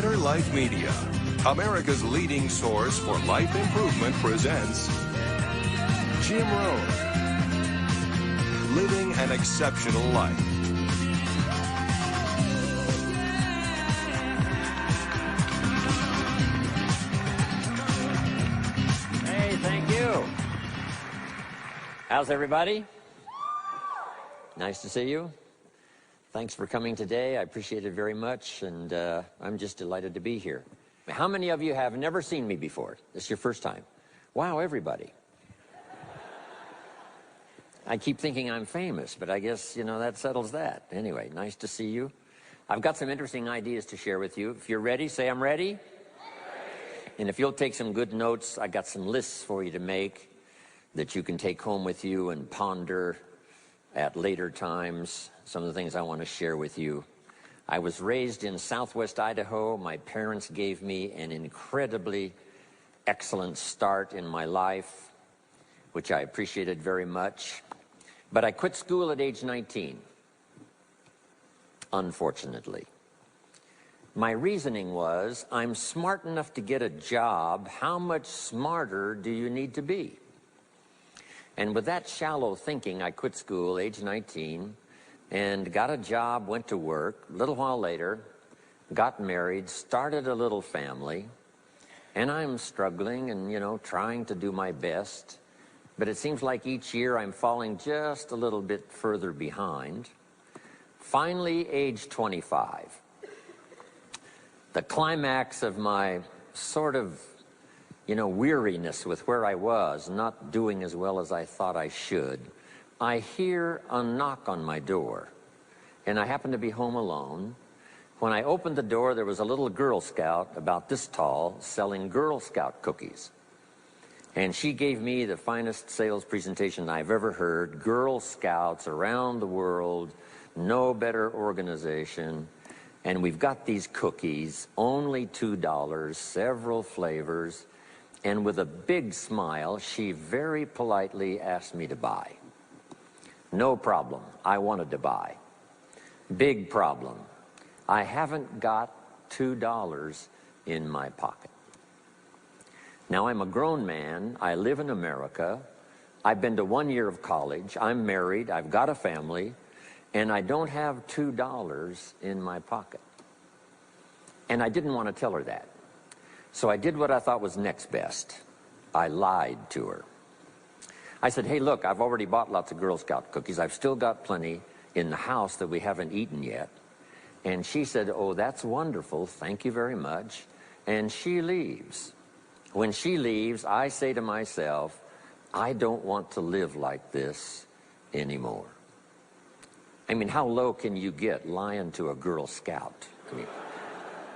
Better Life Media, America's leading source for life improvement, presents Jim Rohn, Living an Exceptional Life. Hey, thank you. How's everybody? Nice to see you. Thanks for coming today. I appreciate it very much, and I'm just delighted to be here. How many of you have never seen me before? This is your first time. Wow, everybody. I keep thinking I'm famous, but I guess, that settles that. Anyway, nice to see you. I've got some interesting ideas to share with you. If you're ready, say I'm ready. And if you'll take some good notes, I got some lists for you to make that you can take home with you and ponder at later times. Some of the things I want to share with you. I was raised in southwest Idaho. My parents gave me an incredibly excellent start in my life, which I appreciated very much. But I quit school at age 19, unfortunately. My reasoning was, I'm smart enough to get a job. How much smarter do you need to be? And with that shallow thinking, I quit school, age 19, and got a job, went to work. A little while later, got married, started a little family, and I'm struggling and, trying to do my best. But it seems like each year I'm falling just a little bit further behind. Finally, age 25. The climax of my sort of, weariness with where I was, not doing as well as I thought I should. I hear a knock on my door, and I happen to be home alone. When I opened the door, there was a little Girl Scout about this tall selling Girl Scout cookies. And she gave me the finest sales presentation I've ever heard. Girl Scouts around the world, no better organization. And we've got these cookies, only $2, several flavors. And with a big smile, she very politely asked me to buy. No problem. I wanted to buy. Big problem. I haven't got $2 in my pocket. Now, I'm a grown man. I live in America. I've been to 1 year of college. I'm married. I've got a family. And I don't have $2 in my pocket. And I didn't want to tell her that. So I did what I thought was next best. I lied to her. I said, hey, look, I've already bought lots of Girl Scout cookies. I've still got plenty in the house that we haven't eaten yet. And she said, oh, that's wonderful. Thank you very much. And she leaves. When she leaves, I say to myself, I don't want to live like this anymore. I mean, how low can you get lying to a Girl Scout? I mean,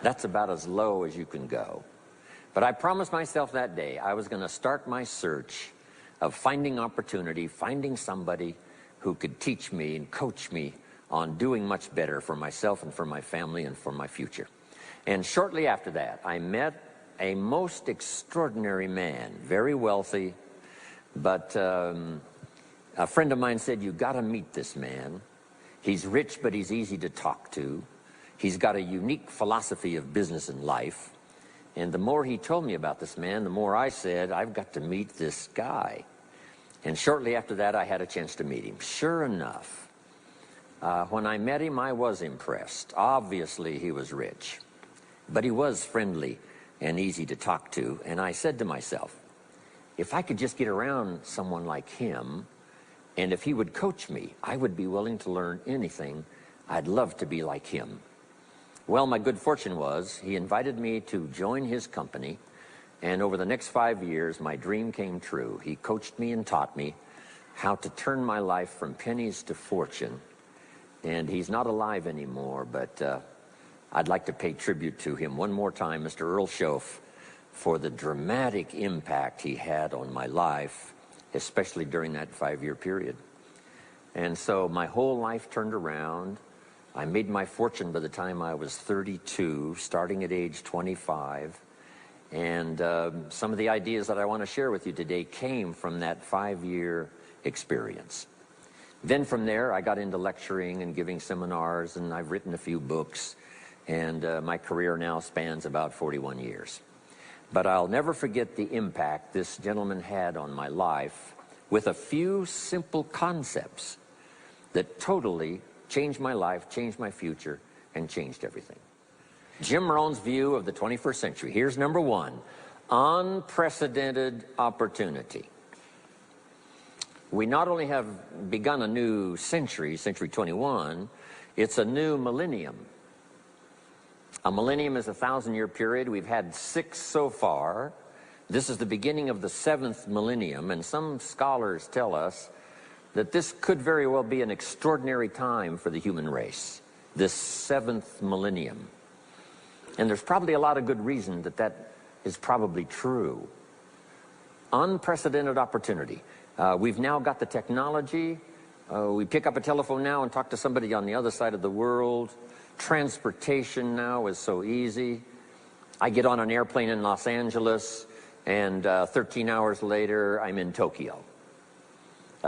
that's about as low as you can go. But I promised myself that day I was going to start my search of finding opportunity, finding somebody who could teach me and coach me on doing much better for myself and for my family and for my future. And shortly after that, I met a most extraordinary man, very wealthy, but a friend of mine said, you got to meet this man. He's rich, but he's easy to talk to. He's got a unique philosophy of business and life. And the more he told me about this man, the more I said, I've got to meet this guy. And shortly after that, I had a chance to meet him. Sure enough, when I met him, I was impressed. Obviously, he was rich, but he was friendly and easy to talk to. And I said to myself, if I could just get around someone like him, and if he would coach me, I would be willing to learn anything. I'd love to be like him. Well, my good fortune was he invited me to join his company, and over the next 5 years, my dream came true. He coached me and taught me how to turn my life from pennies to fortune. And he's not alive anymore, but I'd like to pay tribute to him one more time, Mr. Earl Schoaf, for the dramatic impact he had on my life, especially during that 5-year period. And so my whole life turned around. I made my fortune by the time I was 32, starting at age 25. And some of the ideas that I want to share with you today came from that 5-year experience. Then from there, I got into lecturing and giving seminars, and I've written a few books. and my career now spans about 41 years. But I'll never forget the impact this gentleman had on my life with a few simple concepts that totally changed my life, changed my future, and changed everything. Jim Rohn's view of the 21st century. Here's number one: unprecedented opportunity. We not only have begun a new century, century 21, it's a new millennium. A millennium is a 1,000-year period. We've had 6 so far. This is the beginning of the 7th millennium, and some scholars tell us that this could very well be an extraordinary time for the human race, this 7th millennium. And there's probably a lot of good reason that that is probably true. Unprecedented opportunity. We've now got the technology. We pick up a telephone now and talk to somebody on the other side of the world. Transportation now is so easy. I get on an airplane in Los Angeles, and 13 hours later, I'm in Tokyo.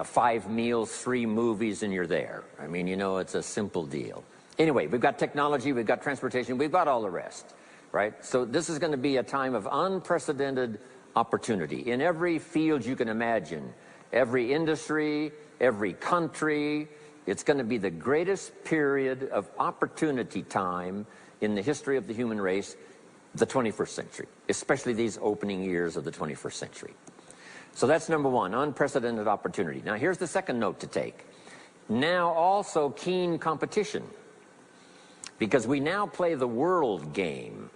5 meals, 3 movies, and you're there. I mean, you know, it's a simple deal. Anyway, we've got technology, we've got transportation, we've got all the rest, right? So this is going to be a time of unprecedented opportunity in every field you can imagine, every industry, every country. It's going to be the greatest period of opportunity time in the history of the human race, the 21st century, especially these opening years of the 21st century. So that's number one, unprecedented opportunity. Now here's the second note to take. Now also keen competition, because we now play the world game.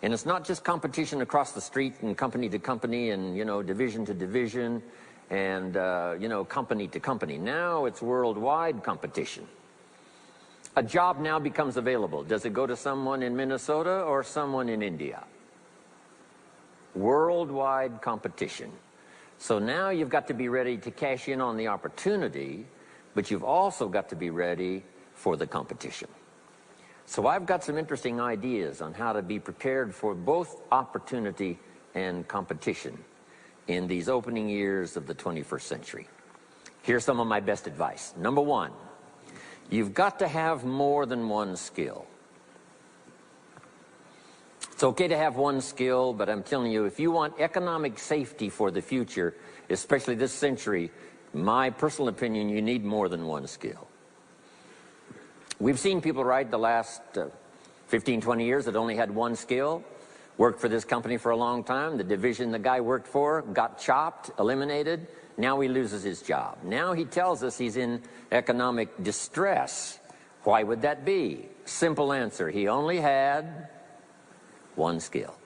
And it's not just competition across the street and company to company and, you know, division to division and, you know, company to company. Now it's worldwide competition. A job now becomes available. Does it go to someone in Minnesota or someone in India? Worldwide competition. So now you've got to be ready to cash in on the opportunity, but you've also got to be ready for the competition. So I've got some interesting ideas on how to be prepared for both opportunity and competition in these opening years of the 21st century. Here's some of my best advice. Number one, you've got to have more than one skill. It's okay to have one skill, but I'm telling you, if you want economic safety for the future, especially this century, my personal opinion, you need more than one skill. We've seen people, right, the last 15, 20 years that only had one skill, worked for this company for a long time. The division the guy worked for got chopped, eliminated. Now he loses his job. Now he tells us he's in economic distress. Why would that be? Simple answer. He only had one skill.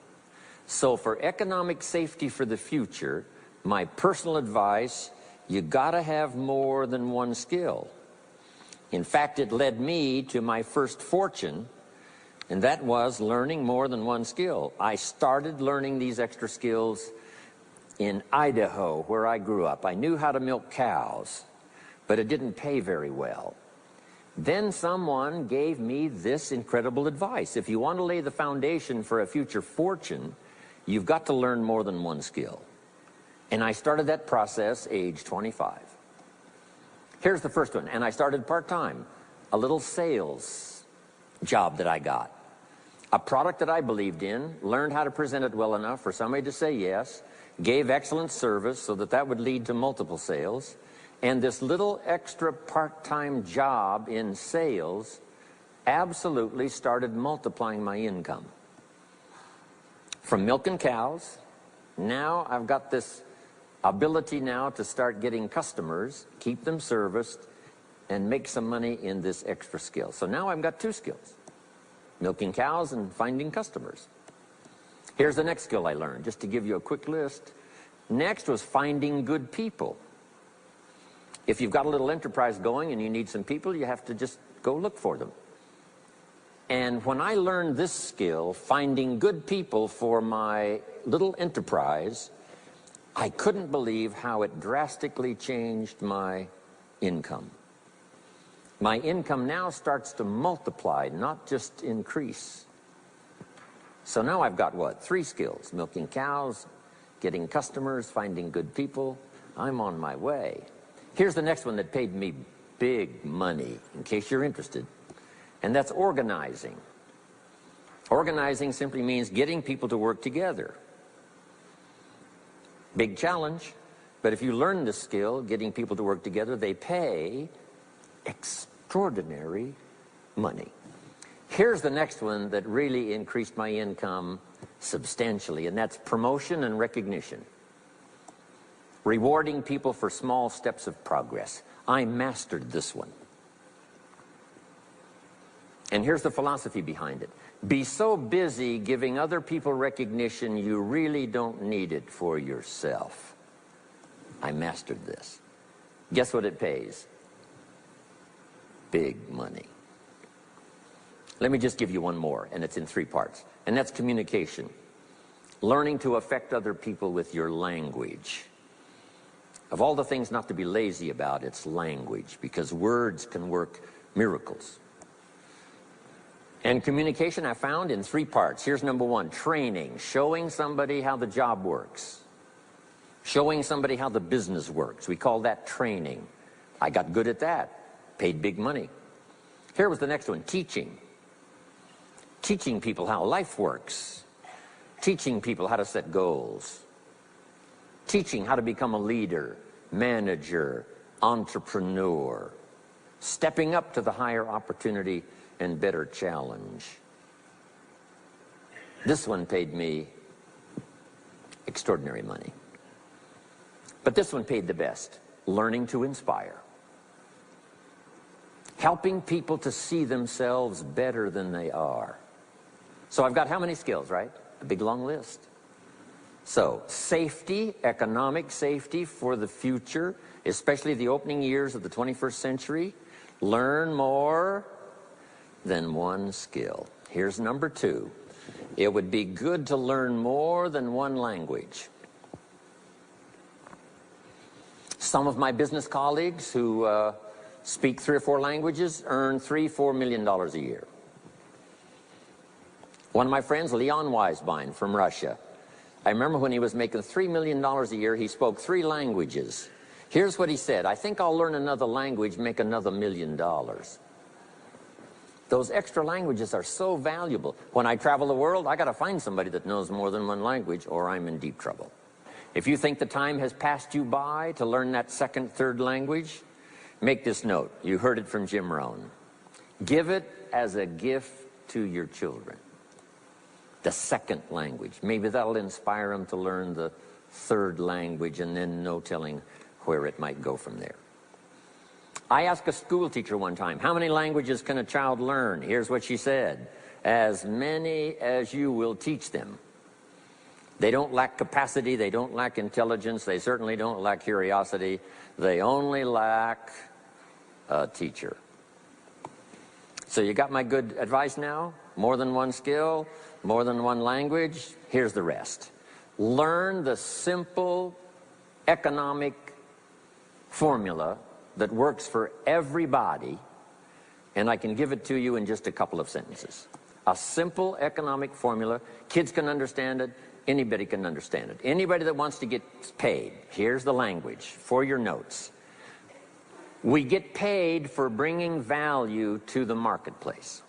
So for economic safety for the future, my personal advice, you gotta have more than one skill. In fact, it led me to my first fortune, and that was learning more than one skill. I started learning these extra skills in Idaho, where I grew up. I knew how to milk cows, but it didn't pay very well. Then someone gave me this incredible advice. If you want to lay the foundation for a future fortune, you've got to learn more than one skill. And I started that process age 25. Here's the first one, and I started part-time. A little sales job that I got. A product that I believed in, learned how to present it well enough for somebody to say yes, gave excellent service so that that would lead to multiple sales. And this little extra part-time job in sales absolutely started multiplying my income. From milking cows, now I've got this ability now to start getting customers, keep them serviced, and make some money in this extra skill. So now I've got 2 skills, milking cows and finding customers. Here's the next skill I learned, just to give you a quick list. Next was finding good people. If you've got a little enterprise going and you need some people, you have to just go look for them. And when I learned this skill, finding good people for my little enterprise, I couldn't believe how it drastically changed my income. My income now starts to multiply, not just increase. So now I've got what? 3 skills: milking cows, getting customers, finding good people. I'm on my way. Here's the next one that paid me big money, in case you're interested, and that's organizing. Organizing simply means getting people to work together. Big challenge, but if you learn this skill, getting people to work together, they pay extraordinary money. Here's the next one that really increased my income substantially, and that's promotion and recognition. Rewarding people for small steps of progress. I mastered this one. And here's the philosophy behind it. Be so busy giving other people recognition you really don't need it for yourself. I mastered this. Guess what it pays? Big money. Let me just give you one more, and it's in 3 parts. And that's communication. Learning to affect other people with your language. Of all the things not to be lazy about, it's language, because words can work miracles. And communication I found in 3 parts. Here's number 1, training, showing somebody how the job works. Showing somebody how the business works. We call that training. I got good at that. Paid big money. Here was the next one, teaching. Teaching people how life works. Teaching people how to set goals. Teaching how to become a leader, manager, entrepreneur. Stepping up to the higher opportunity and better challenge. This one paid me extraordinary money. But this one paid the best. Learning to inspire. Helping people to see themselves better than they are. So I've got how many skills, right? A big long list. So safety, economic safety for the future, especially the opening years of the 21st century. Learn more than one skill. Here's number 2. It would be good to learn more than one language. Some of my business colleagues who speak 3 or 4 languages earn $3-4 million a year. One of my friends, Leon Weisbein from Russia, I remember when he was making $3 million a year, he spoke 3 languages. Here's what he said: I think I'll learn another language, make another $1 million. Those extra languages are so valuable. When I travel the world, I got to find somebody that knows more than one language, or I'm in deep trouble. If you think the time has passed you by to learn that 2nd, 3rd language, make this note. You heard it from Jim Rohn. Give it as a gift to your children. The 2nd language. Maybe that'll inspire them to learn the 3rd language, and then no telling where it might go from there. I asked a school teacher one time, how many languages can a child learn? Here's what she said: as many as you will teach them. They don't lack capacity, they don't lack intelligence, they certainly don't lack curiosity. They only lack a teacher. So you got my good advice now? More than one skill, more than one language. Here's the rest. Learn the simple economic formula that works for everybody, and I can give it to you in just a couple of sentences. A simple economic formula. Kids can understand it. Anybody can understand it. Anybody that wants to get paid. Here's the language for your notes. We get paid for bringing value to the marketplace.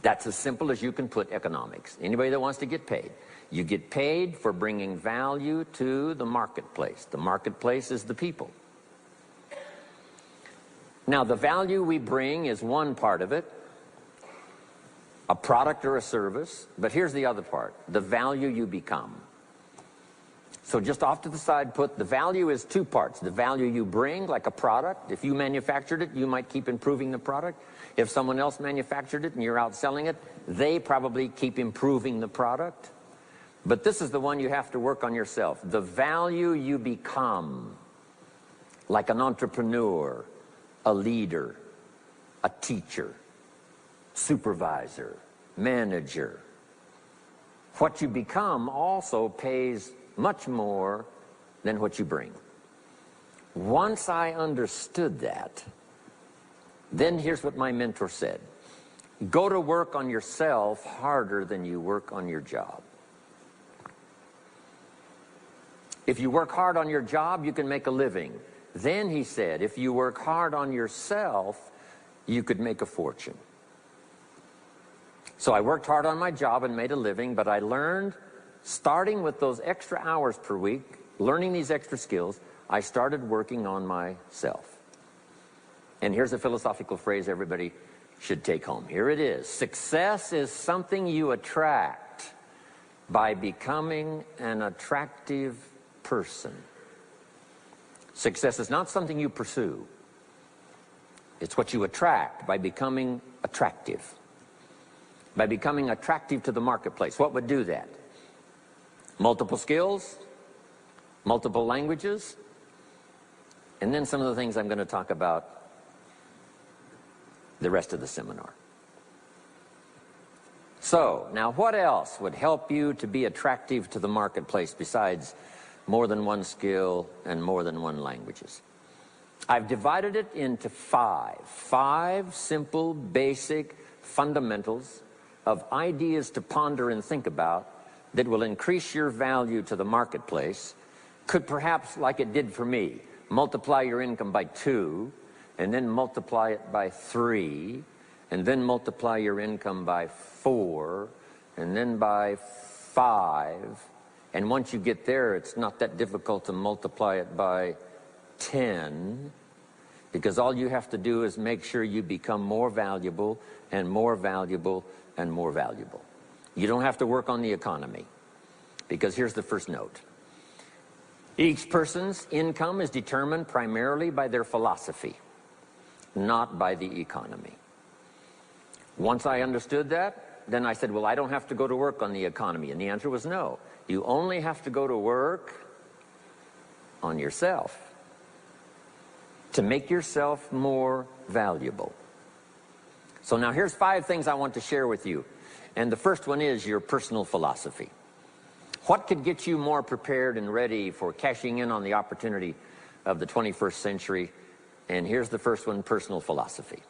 That's as simple as you can put economics. Anybody that wants to get paid. You get paid for bringing value to the marketplace. The marketplace is the people. Now, the value we bring is one part of it, a product or a service, but here's the other part, the value you become. So just off to the side, put the value is 2 parts. The value you bring, like a product. If you manufactured it, you might keep improving the product. If someone else manufactured it and you're out selling it, they probably keep improving the product. But this is the one you have to work on yourself. The value you become, like an entrepreneur, a leader, a teacher, supervisor, manager. What you become also pays much more than what you bring. Once I understood that, then here's what my mentor said. Go to work on yourself harder than you work on your job. If you work hard on your job, you can make a living. Then he said, if you work hard on yourself, you could make a fortune. So I worked hard on my job and made a living, but I learned, starting with those extra hours per week, learning these extra skills, I started working on myself. And here's a philosophical phrase everybody should take home. Here it is. Success is something you attract by becoming an attractive person. Success is not something you pursue. It's what you attract by becoming attractive. By becoming attractive to the marketplace. What would do that? Multiple skills, multiple languages, and then some of the things I'm going to talk about the rest of the seminar. So, now what else would help you to be attractive to the marketplace besides more than one skill and more than one languages? I've divided it into five simple, basic fundamentals of ideas to ponder and think about that will increase your value to the marketplace. Could perhaps, like it did for me, multiply your income by 2, and then multiply it by 3, and then multiply your income by 4, and then by 5. And once you get there, it's not that difficult to multiply it by 10, because all you have to do is make sure you become more valuable and more valuable and more valuable. You don't have to work on the economy, because here's the first note. Each person's income is determined primarily by their philosophy, not by the economy. Once I understood that, then I said, well, I don't have to go to work on the economy. And the answer was no. You only have to go to work on yourself to make yourself more valuable. So now here's 5 things I want to share with you. And the first one is your personal philosophy. What could get you more prepared and ready for cashing in on the opportunity of the 21st century? And here's the first one, personal philosophy.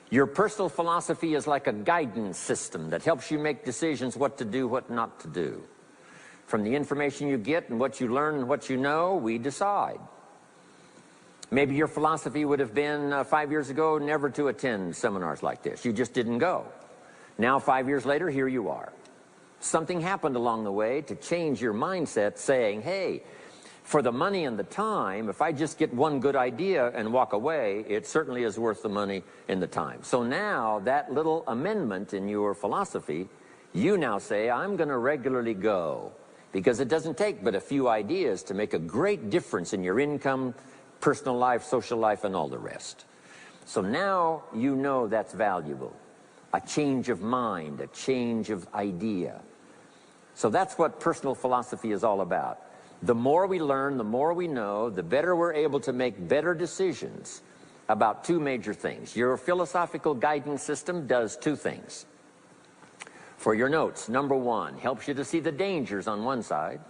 Your personal philosophy is like a guidance system that helps you make decisions what to do, what not to do. From the information you get and what you learn and what you know, we decide. Maybe your philosophy would have been 5 years ago never to attend seminars like this. You just didn't go. Now 5 years later, here you are. Something happened along the way to change your mindset, saying, hey, for the money and the time, if I just get one good idea and walk away, it certainly is worth the money and the time. So now that little amendment in your philosophy, you now say, I'm going to regularly go, because it doesn't take but a few ideas to make a great difference in your income, personal life, social life, and all the rest. So now you know that's valuable. A change of mind, a change of idea. So that's what personal philosophy is all about. The more we learn, the more we know, the better we're able to make better decisions about 2 major things. Your philosophical guidance system does 2 things. For your notes, number 1, helps you to see the dangers on one side,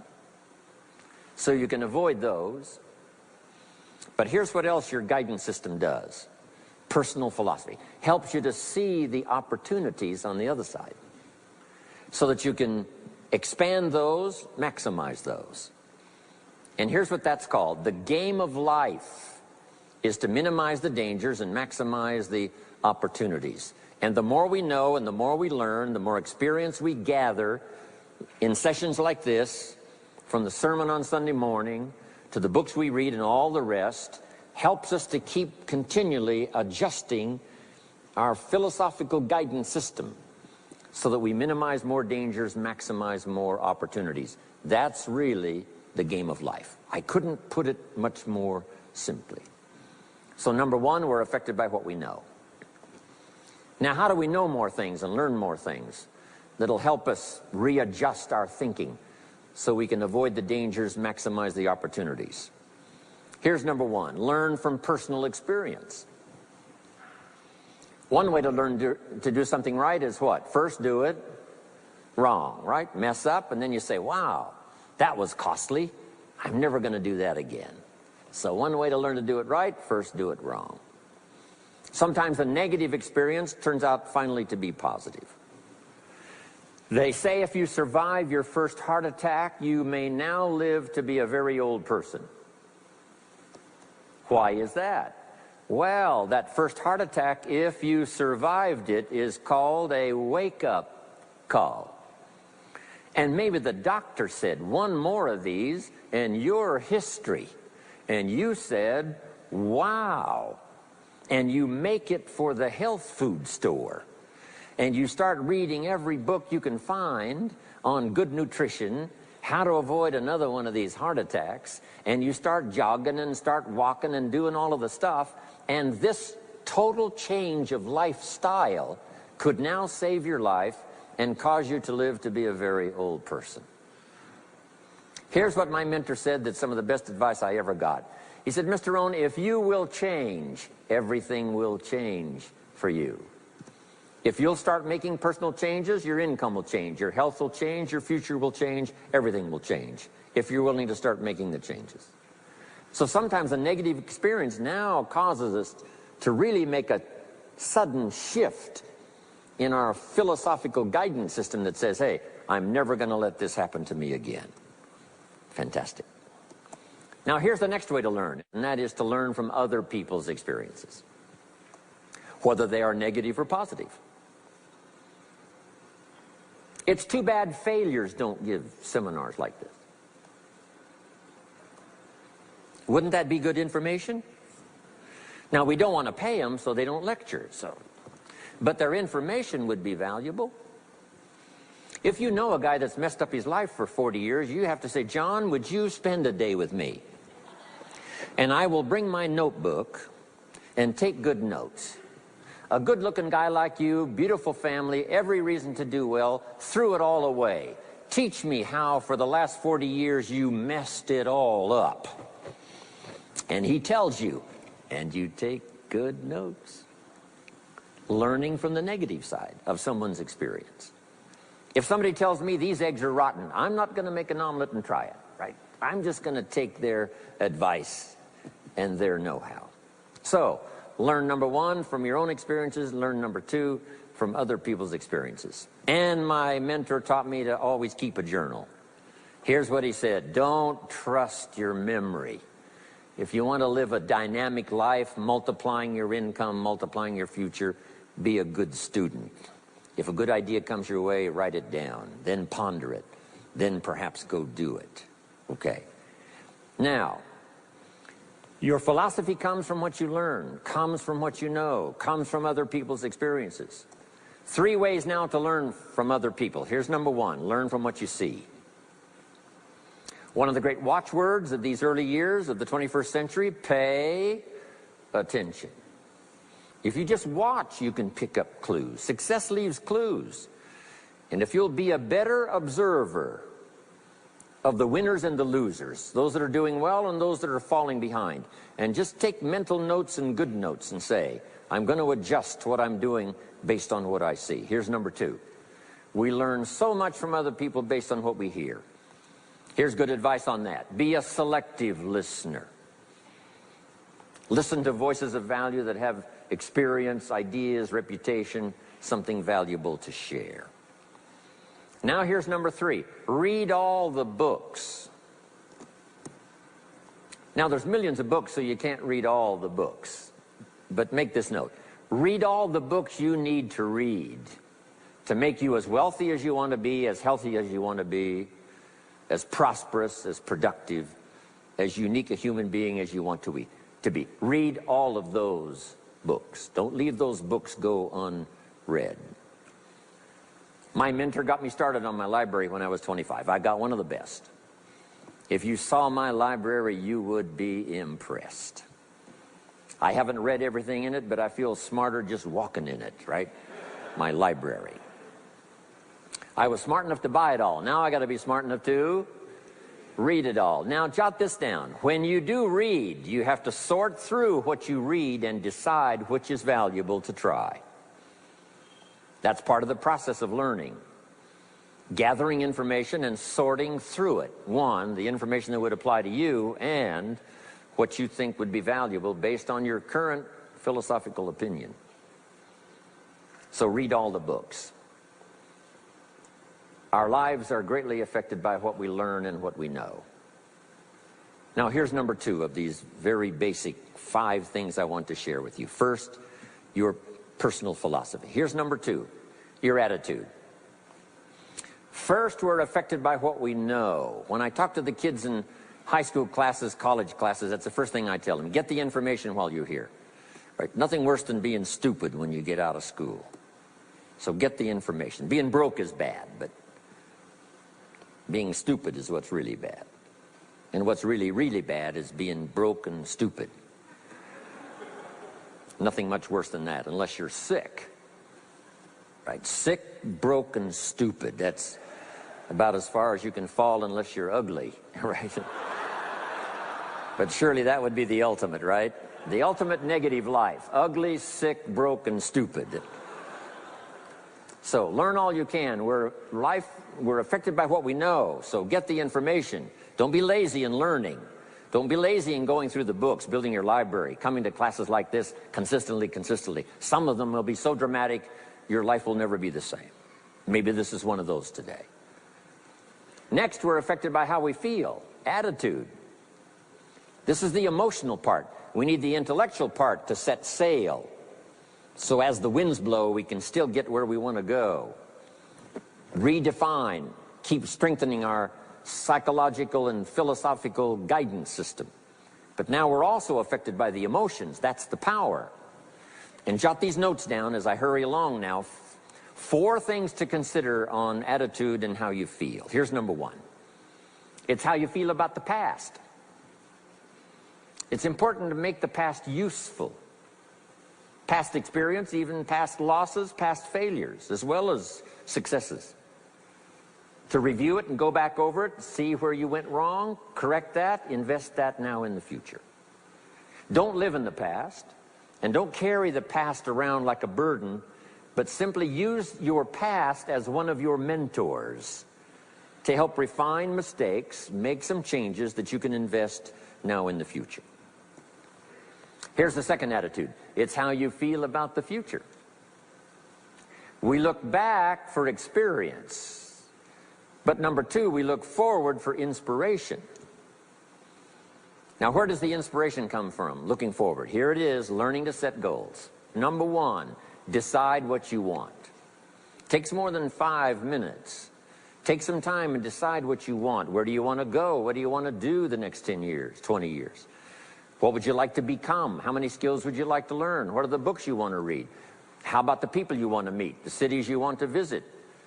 so you can avoid those. But here's what else your guidance system does. Personal philosophy helps you to see the opportunities on the other side, so that you can expand those, maximize those. And here's what that's called. The game of life is to minimize the dangers and maximize the opportunities. And the more we know and the more we learn, the more experience we gather in sessions like this, from the sermon on Sunday morning to the books we read and all the rest, helps us to keep continually adjusting our philosophical guidance system so that we minimize more dangers, maximize more opportunities. That's really the game of life. I couldn't put it much more simply. So number 1, we're affected by what we know. Now, how do we know more things and learn more things that'll help us readjust our thinking so we can avoid the dangers, maximize the opportunities? Here's number 1, learn from personal experience. One way to learn to do something right is what? First do it wrong, right? Mess up, and then you say, wow, that was costly. I'm never going to do that again. So one way to learn to do it right, first do it wrong. Sometimes a negative experience turns out finally to be positive. They say if you survive your first heart attack, you may now live to be a very old person. Why is that? Well, that first heart attack, if you survived it, is called a wake-up call. And maybe the doctor said, one more of these and you're history. And you said, wow. And you make it for the health food store. And you start reading every book you can find on good nutrition, how to avoid another one of these heart attacks, and you start jogging and start walking and doing all of the stuff, and this total change of lifestyle could now save your life and cause you to live to be a very old person. Here's what my mentor said, that's some of the best advice I ever got. He said, Mr. Rohn, if you will change, everything will change for you. If you'll start making personal changes, your income will change, your health will change, your future will change, everything will change, if you're willing to start making the changes. So sometimes a negative experience now causes us to really make a sudden shift in our philosophical guidance system that says, hey, I'm never going to let this happen to me again. Fantastic. Now here's the next way to learn, and that is to learn from other people's experiences, whether they are negative or positive. It's too bad failures don't give seminars like this. Wouldn't that be good information? Now, we don't want to pay them, so they don't lecture, but their information would be valuable. If you know a guy that's messed up his life for 40 years, you have to say, John, would you spend a day with me? And I will bring my notebook and take good notes. A good-looking guy like you, beautiful family, every reason to do well, threw it all away. Teach me how for the last 40 years you messed it all up. And he tells you, and you take good notes. Learning from the negative side of someone's experience. If somebody tells me these eggs are rotten, I'm not going to make an omelet and try it, right? I'm just going to take their advice and their know-how. So, learn number one from your own experiences, learn number two from other people's experiences. And my mentor taught me to always keep a journal. Here's what he said, don't trust your memory. If you want to live a dynamic life, multiplying your income, multiplying your future, be a good student. If a good idea comes your way, write it down, then ponder it, then perhaps go do it. Okay. Now, your philosophy comes from what you learn, comes from what you know, comes from other people's experiences. 3 ways now to learn from other people. Here's number one, learn from what you see. One of the great watchwords of these early years of the 21st century, pay attention. If you just watch, you can pick up clues. Success leaves clues. And if you'll be a better observer of the winners and the losers, those that are doing well and those that are falling behind, and just take mental notes and good notes and say, I'm going to adjust what I'm doing based on what I see. Here's number 2. We learn so much from other people based on what we hear. Here's good advice on that. Be a selective listener. Listen to voices of value that have experience, ideas, reputation, something valuable to share. Now here's number 3. Read all the books. Now there's millions of books, so you can't read all the books. But make this note. Read all the books you need to read to make you as wealthy as you want to be, as healthy as you want to be, as prosperous, as productive, as unique a human being as you want to be. Read all of those books. Don't leave those books go unread. My mentor got me started on my library when I was 25. I got one of the best. If you saw my library, you would be impressed. I haven't read everything in it, but I feel smarter just walking in it, right? My library. I was smart enough to buy it all. Now I got to be smart enough to read it all. Now jot this down. When you do read, you have to sort through what you read and decide which is valuable to try. That's part of the process of learning. Gathering information and sorting through it. One, the information that would apply to you, and what you think would be valuable based on your current philosophical opinion. So read all the books. Our lives are greatly affected by what we learn and what we know. Now here's number 2 of these very basic 5 things I want to share with you. First, your personal philosophy. Here's number 2, your attitude. First, we're affected by what we know. When I talk to the kids in high school classes, college classes, that's the first thing I tell them. Get the information while you're here. Right? Nothing worse than being stupid when you get out of school. So get the information. Being broke is bad, but being stupid is what's really bad. And what's really, really bad is being broke and stupid. Nothing much worse than that, unless you're sick. Right? Sick, broke, and stupid. That's about as far as you can fall unless you're ugly, right? But surely that would be the ultimate, right? The ultimate negative life. Ugly, sick, broke, and stupid. So learn all you can. We're affected by what we know, so get the information. Don't be lazy in learning. Don't be lazy in going through the books, building your library, coming to classes like this consistently. Some of them will be so dramatic, your life will never be the same. Maybe this is one of those today. Next, we're affected by how we feel, attitude. This is the emotional part. We need the intellectual part to set sail. So as the winds blow, we can still get where we want to go. Redefine, keep strengthening our psychological and philosophical guidance system. But now we're also affected by the emotions. That's the power. And jot these notes down as I hurry along now. 4 things to consider on attitude and how you feel. Here's number 1. It's how you feel about the past. It's important to make the past useful. Past experience, even past losses, past failures, as well as successes. To review it and go back over it, see where you went wrong, correct that, invest that now in the future. Don't live in the past, and don't carry the past around like a burden, but simply use your past as one of your mentors to help refine mistakes, make some changes that you can invest now in the future. Here's the second attitude. It's how you feel about the future. We look back for experience, but number 2, we look forward for inspiration. Now, where does the inspiration come from? Looking forward. Here it is, learning to set goals. Number 1, decide what you want. Takes more than 5 minutes. Take some time and decide what you want. Where do you want to go? What do you want to do the next 10 years, 20 years? What would you like to become? How many skills would you like to learn? What are the books you want to read? How about the people you want to meet? The cities you want to visit?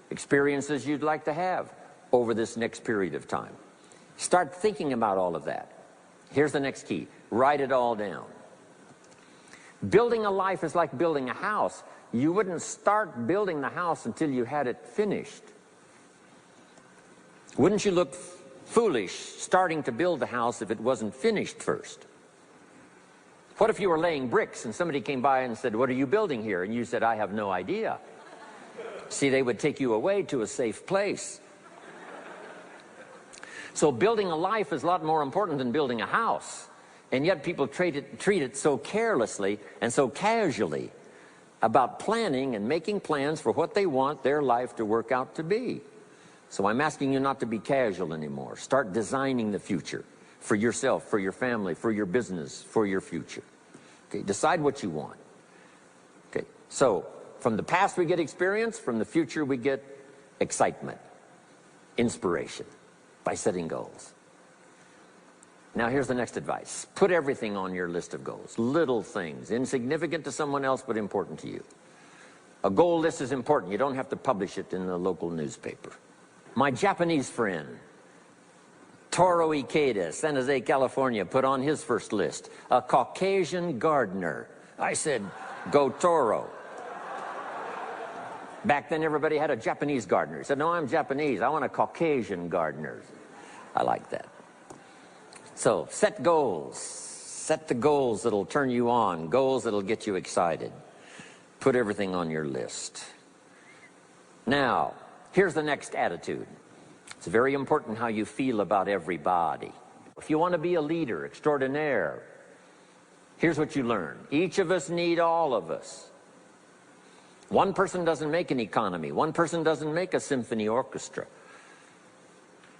Experiences you'd like to have over this next period of time? Start thinking about all of that. Here's the next key. Write it all down. Building a life is like building a house. You wouldn't start building the house until you had it finished. Wouldn't you look foolish starting to build the house if it wasn't finished first? What if you were laying bricks and somebody came by and said, "What are you building here?" And you said, "I have no idea." See, they would take you away to a safe place. So building a life is a lot more important than building a house. And yet people treat it so carelessly and so casually about planning and making plans for what they want their life to work out to be. So I'm asking you not to be casual anymore. Start designing the future. For yourself, for your family, for your business, for your future. Okay, decide what you want. Okay, so from the past we get experience, from the future we get excitement, inspiration by setting goals. Now here's the next advice. Put everything on your list of goals. Little things, insignificant to someone else but important to you. A goal list is important. You don't have to publish it in the local newspaper. My Japanese friend, Toro Ikeda, San Jose, California, put on his first list, a Caucasian gardener. I said, go Toro. Back then everybody had a Japanese gardener. He said, no, I'm Japanese. I want a Caucasian gardener. I like that. So set goals. Set the goals that'll turn you on, goals that'll get you excited. Put everything on your list. Now, here's the next attitude. It's very important how you feel about everybody. If you want to be a leader extraordinaire, here's what you learn. Each of us need all of us. One person doesn't make an economy. One person doesn't make a symphony orchestra.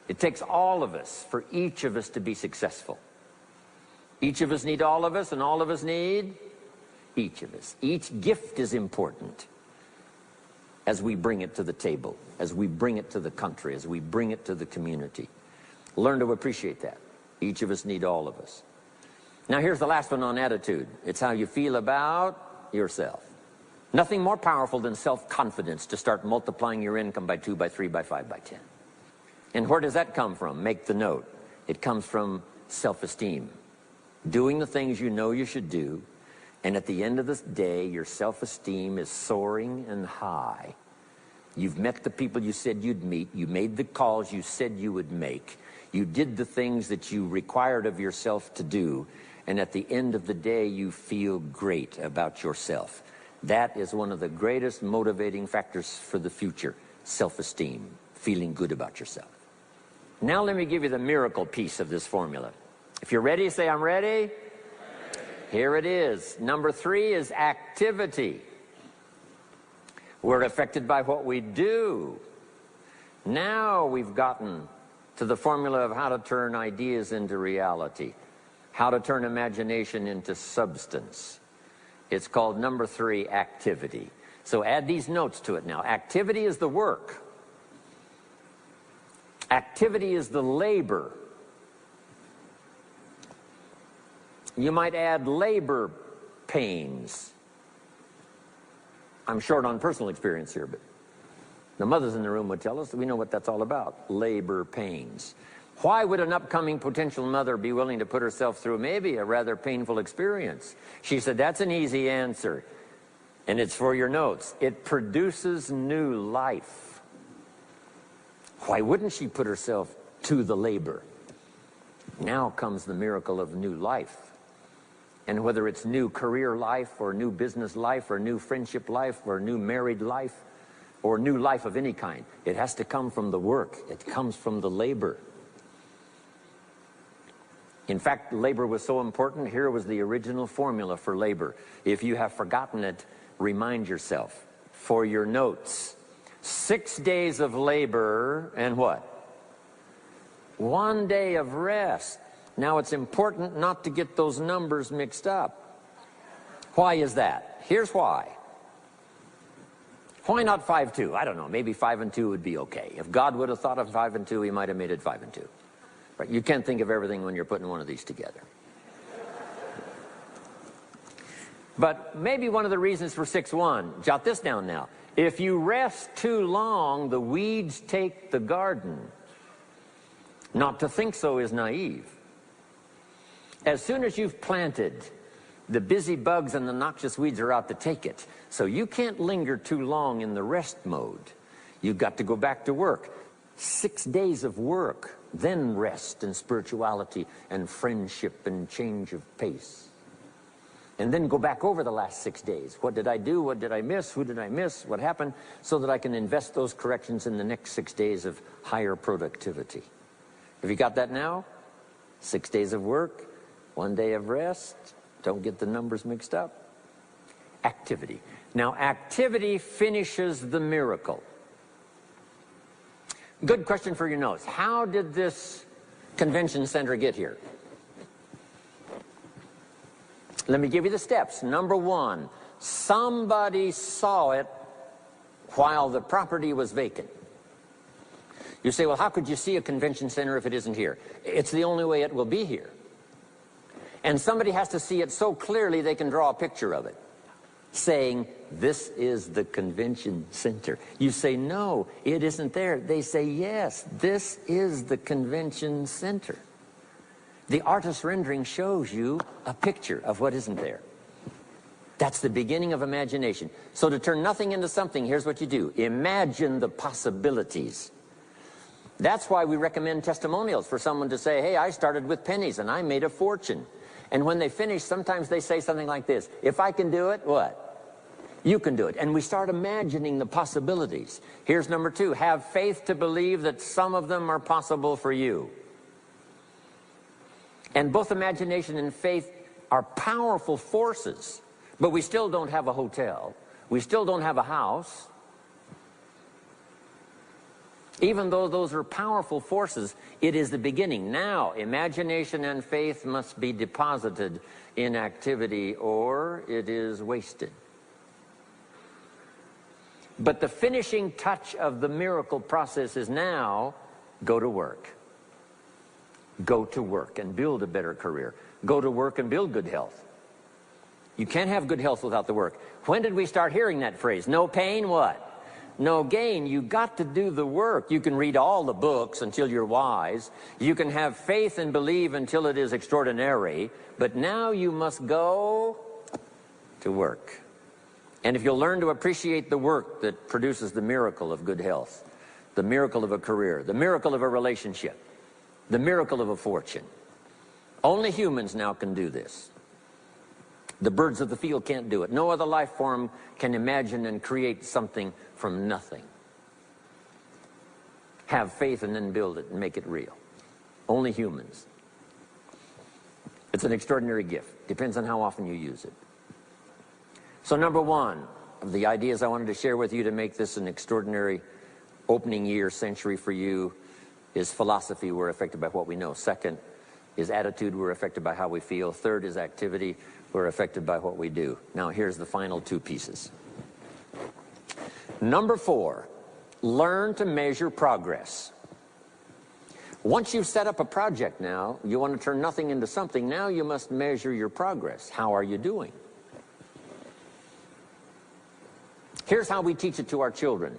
It takes all of us for each of us to be successful. Each of us need all of us, and all of us need each of us. Each gift is important. as we bring it to the table, as we bring it to the country, as we bring it to the community. Learn to appreciate that. Each of us need all of us. Now here's the last one on attitude. It's how you feel about yourself. Nothing more powerful than self-confidence to start multiplying your income by 2, by 3, by 5, by 10. And where does that come from? Make the note. It comes from self-esteem. Doing the things you know you should do, and at the end of the day, your self-esteem is soaring and high. You've met the people you said you'd meet. You made the calls you said you would make. You did the things that you required of yourself to do. And at the end of the day, you feel great about yourself. That is one of the greatest motivating factors for the future. Self-esteem, feeling good about yourself. Now let me give you the miracle piece of this formula. If you're ready, say, I'm ready. Here it is. Number 3 is activity. We're affected by what we do. Now we've gotten to the formula of how to turn ideas into reality, how to turn imagination into substance. It's called number 3, activity. So add these notes to it now. Activity is the work. Activity is the labor. You might add labor pains. I'm short on personal experience here, but the mothers in the room would tell us that we know what that's all about. Labor pains. Why would an upcoming potential mother be willing to put herself through maybe a rather painful experience? She said, that's an easy answer. And it's for your notes. It produces new life. Why wouldn't she put herself to the labor? Now comes the miracle of new life. And whether it's new career life or new business life or new friendship life or new married life or new life of any kind, it has to come from the work. It comes from the labor. In fact, labor was so important. Here was the original formula for labor. If you have forgotten it, remind yourself. For your notes, 6 days of labor and what? 1 day of rest. Now it's important not to get those numbers mixed up. Why is that? Here's why. Why not 5-2? I don't know, maybe 5 and 2 would be okay. If God would have thought of 5 and 2, he might have made it 5 and 2. Right? You can't think of everything when you're putting one of these together. But maybe one of the reasons for 6-1, jot this down now. If you rest too long, the weeds take the garden. Not to think so is naive. As soon as you've planted, the busy bugs and the noxious weeds are out to take it. So you can't linger too long in the rest mode. You've got to go back to work. 6 days of work, then rest and spirituality and friendship and change of pace. And then go back over the last 6 days. What did I do? What did I miss? Who did I miss? What happened? So that I can invest those corrections in the next 6 days of higher productivity. Have you got that now? 6 days of work, 1 day of rest. Don't get the numbers mixed up. Activity. Now, activity finishes the miracle. Good question for your notes. How did this convention center get here? Let me give you the steps. Number 1, somebody saw it while the property was vacant. You say, well, how could you see a convention center if it isn't here? It's the only way it will be here. And somebody has to see it so clearly they can draw a picture of it, saying, this is the convention center. You say, no, it isn't there. They say, yes, this is the convention center. The artist's rendering shows you a picture of what isn't there. That's the beginning of imagination. So to turn nothing into something, here's what you do. Imagine the possibilities. That's why we recommend testimonials for someone to say, hey, I started with pennies and I made a fortune. And when they finish, sometimes they say something like this. If I can do it, what? You can do it. And we start imagining the possibilities. Here's number 2. Have faith to believe that some of them are possible for you. And both imagination and faith are powerful forces. But we still don't have a hotel. We still don't have a house. Even though those are powerful forces, it is the beginning. Now, imagination and faith must be deposited in activity or it is wasted. But the finishing touch of the miracle process is now, go to work. Go to work and build a better career. Go to work and build good health. You can't have good health without the work. When did we start hearing that phrase? No pain, what? No gain. You got to do the work. You can read all the books until you're wise. You can have faith and believe until it is extraordinary. But now you must go to work. And if you'll learn to appreciate the work that produces the miracle of good health, the miracle of a career, the miracle of a relationship, the miracle of a fortune. Only humans now can do this. The birds of the field can't do it. No other life form can imagine and create something from nothing. Have faith and then build it and make it real. Only humans. It's an extraordinary gift. Depends on how often you use it. So number one of the ideas I wanted to share with you to make this an extraordinary opening year century for you is philosophy. We're affected by what we know. Second is attitude. We're affected by how we feel. Third is activity. We're affected by what we do. Now here's the final two pieces. Number four, learn to measure progress. Once you've set up a project now, you want to turn nothing into something, now you must measure your progress. How are you doing? Here's how we teach it to our children.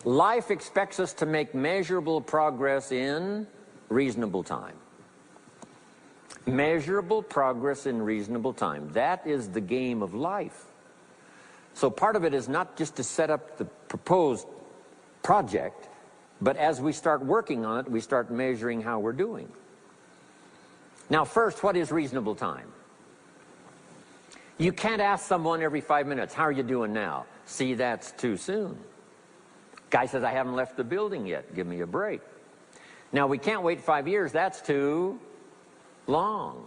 Life expects us to make measurable progress in reasonable time. Measurable progress in reasonable time. That is the game of life. So part of it is not just to set up the proposed project, but as we start working on it, we start measuring how we're doing. Now first, what is reasonable time? You can't ask someone every 5 minutes, how are you doing now? See, that's too soon. Guy says, I haven't left the building yet. Give me a break. Now, we can't wait 5 years. That's too long.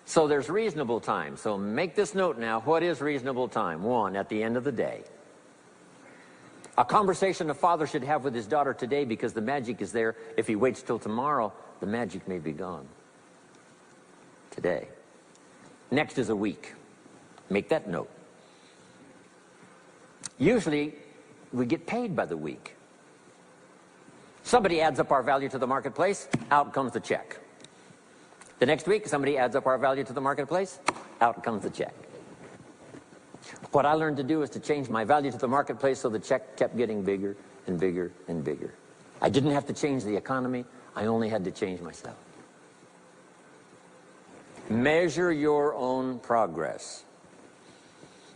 So there's reasonable time. So make this note now. What is reasonable time? One, at the end of the day. A conversation a father should have with his daughter today, because the magic is there. If he waits till tomorrow, the magic may be gone. Today. Next is a week. Make that note. Usually, we get paid by the week. Somebody adds up our value to the marketplace, out comes the check. The next week, somebody adds up our value to the marketplace, out comes the check. What I learned to do is to change my value to the marketplace so the check kept getting bigger and bigger and bigger. I didn't have to change the economy, I only had to change myself. Measure your own progress.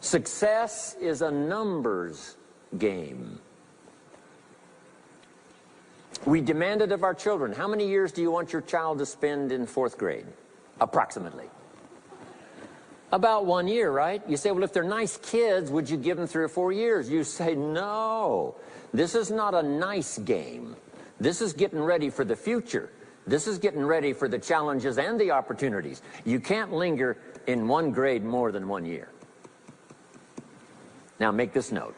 Success is a numbers game. We demand it of our children. How many years do you want your child to spend in 4th grade? Approximately. About 1 year, right? You say, well, if they're nice kids, would you give them 3 or 4 years? You say, no. This is not a nice game. This is getting ready for the future. This is getting ready for the challenges and the opportunities. You can't linger in 1 grade more than 1 year. Now make this note.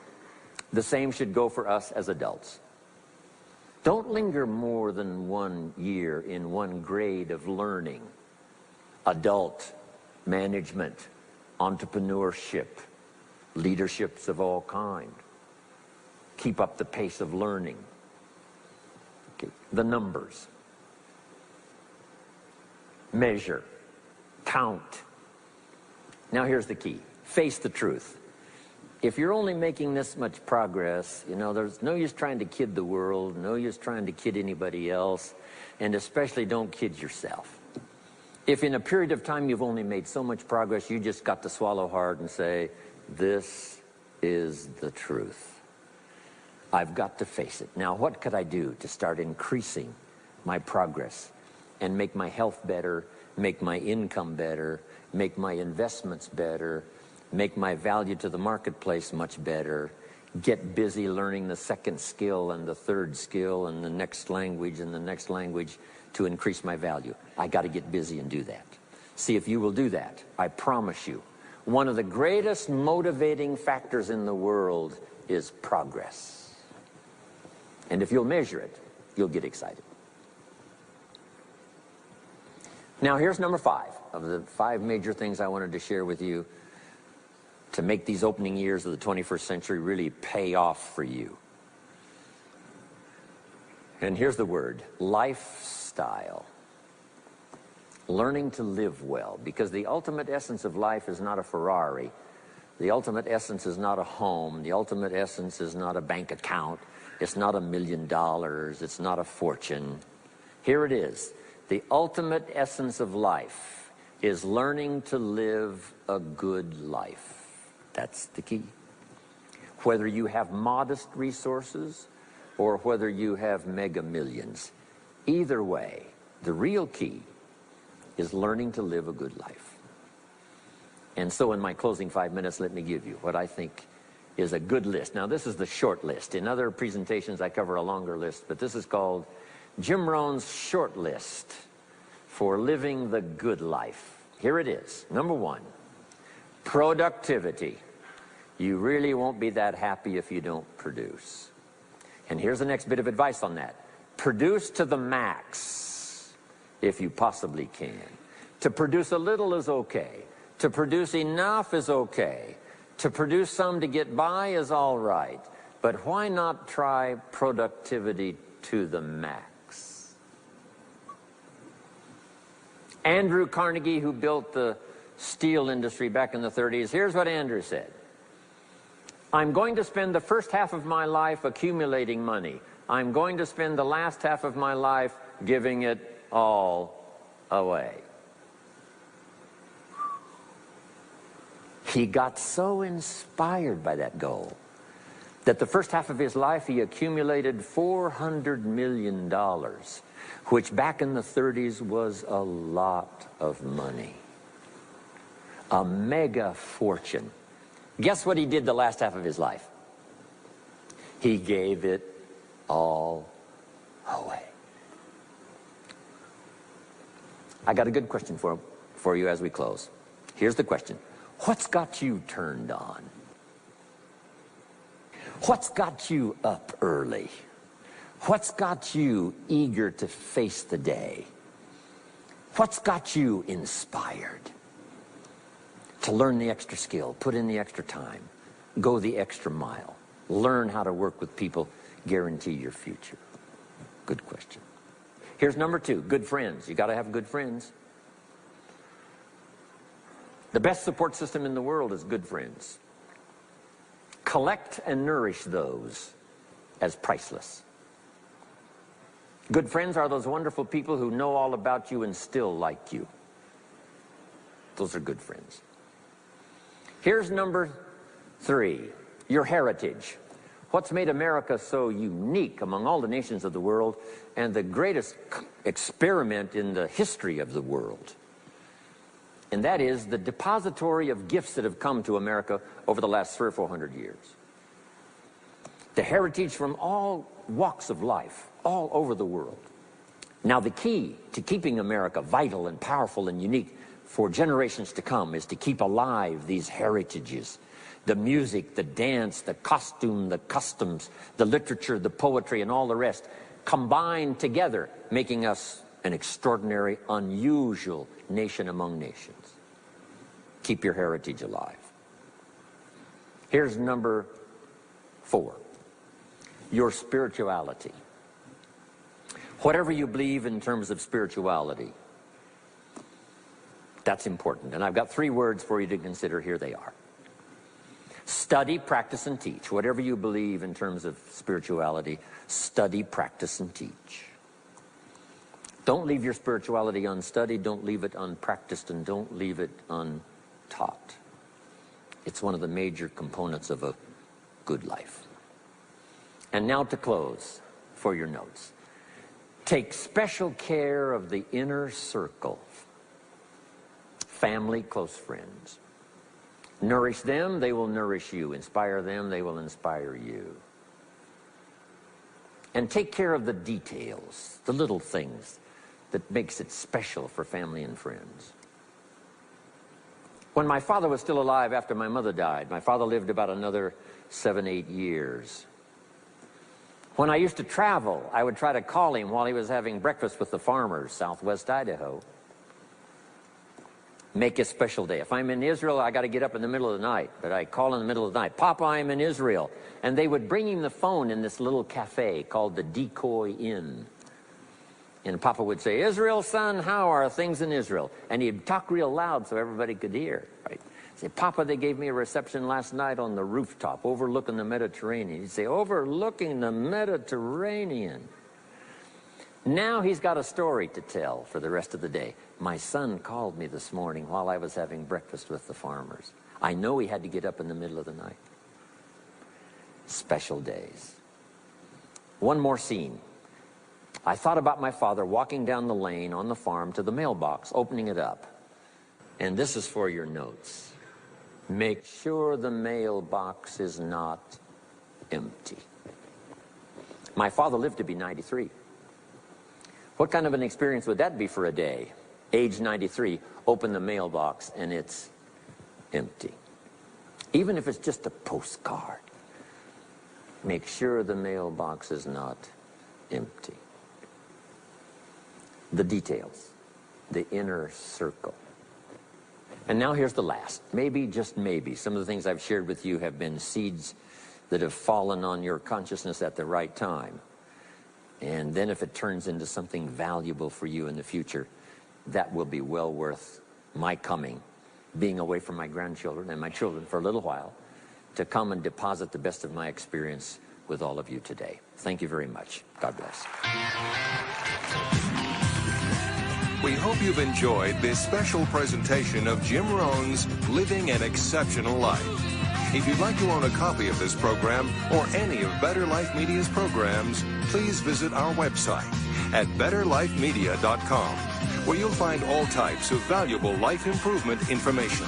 The same should go for us as adults. Don't linger more than 1 year in 1 grade of learning. Adult, management, entrepreneurship, leaderships of all kind. Keep up the pace of learning. Okay. The numbers. Measure. Count. Now here's the key. Face the truth. If you're only making this much progress, you know, there's no use trying to kid the world, no use trying to kid anybody else, and especially don't kid yourself. If in a period of time you've only made so much progress, you just got to swallow hard and say, this is the truth. I've got to face it. Now, what could I do to start increasing my progress and make my health better, make my income better, make my investments better, make my value to the marketplace much better, get busy learning the second skill and the third skill and the next language and the next language to increase my value. I got to get busy and do that. See if you will do that. I promise you, one of the greatest motivating factors in the world is progress. And if you'll measure it, you'll get excited. Now here's number 5 of the 5 major things I wanted to share with you to make these opening years of the 21st century really pay off for you. And here's the word, lifestyle. Learning to live well, because the ultimate essence of life is not a Ferrari. The ultimate essence is not a home. The ultimate essence is not a bank account. It's not $1 million. It's not a fortune. Here it is. The ultimate essence of life is learning to live a good life. That's the key. Whether you have modest resources or whether you have mega millions, either way, the real key is learning to live a good life. And so in my closing 5 minutes, let me give you what I think is a good list. Now, this is the short list. In other presentations, I cover a longer list, but this is called Jim Rohn's short list for living the good life. Here it is. Number 1, productivity. You really won't be that happy if you don't produce. And here's the next bit of advice on that. Produce to the max if you possibly can. To produce a little is okay. To produce enough is okay. To produce some to get by is all right. But why not try productivity to the max? Andrew Carnegie, who built the steel industry back in the 30s, here's what Andrew said. I'm going to spend the first half of my life accumulating money. I'm going to spend the last half of my life giving it all away. He got so inspired by that goal that the first half of his life he accumulated $400 million, which back in the 30s was a lot of money. A mega fortune. Guess what he did the last half of his life? He gave it all away. I got a good question for you as we close. Here's the question. What's got you turned on? What's got you up early? What's got you eager to face the day? What's got you inspired to learn the extra skill, put in the extra time, go the extra mile, learn how to work with people, guarantee your future? Good question. Here's number 2, good friends. You got to have good friends. The best support system in the world is good friends. Collect and nourish those as priceless. Good friends are those wonderful people who know all about you and still like you. Those are good friends. Here's number 3, your heritage. What's made America so unique among all the nations of the world and the greatest experiment in the history of the world? And that is the depository of gifts that have come to America over the last 300 or 400 years. The heritage from all walks of life, all over the world. Now, the key to keeping America vital and powerful and unique for generations to come is to keep alive these heritages. The music, the dance, the costume, the customs, the literature, the poetry, and all the rest combined together, making us an extraordinary, unusual nation among nations. Keep your heritage alive. Here's number 4, your spirituality. Whatever you believe in terms of spirituality, that's important. And I've got 3 words for you to consider. Here they are. Study, practice, and teach. Whatever you believe in terms of spirituality, study, practice, and teach. Don't leave your spirituality unstudied, don't leave it unpracticed, and don't leave it untaught. It's one of the major components of a good life. And now to close for your notes. Take special care of the inner circle. Family, close friends. Nourish them, they will nourish you. Inspire them, they will inspire you. And take care of the details, the little things that makes it special for family and friends. When my father was still alive after my mother died, my father lived about another 7, 8 years. When I used to travel, I would try to call him while he was having breakfast with the farmers, southwest Idaho. Make a special day. If I'm in Israel, I got to get up in the middle of the night. But I call in the middle of the night, Papa, I'm in Israel. And they would bring him the phone in this little cafe called the Decoy Inn. And Papa would say, Israel, son, how are things in Israel? And he'd talk real loud so everybody could hear. Right? Say, Papa, they gave me a reception last night on the rooftop overlooking the Mediterranean. He'd say, overlooking the Mediterranean. Now he's got a story to tell for the rest of the day. My son called me this morning while I was having breakfast with the farmers. I know he had to get up in the middle of the night. Special days. One more scene. I thought about my father walking down the lane on the farm to the mailbox, opening it up. And this is for your notes. Make sure the mailbox is not empty. My father lived to be 93. What kind of an experience would that be for a day? Age 93, open the mailbox and it's empty. Even if it's just a postcard, make sure the mailbox is not empty. The details, the inner circle. And now here's the last. Maybe, just maybe, some of the things I've shared with you have been seeds that have fallen on your consciousness at the right time. And then if it turns into something valuable for you in the future, that will be well worth my coming, being away from my grandchildren and my children for a little while, to come and deposit the best of my experience with all of you today. Thank you very much. God bless. We hope you've enjoyed this special presentation of Jim Rohn's Living an Exceptional Life. If you'd like to own a copy of this program or any of Better Life Media's programs, please visit our website at betterlifemedia.com, where you'll find all types of valuable life improvement information.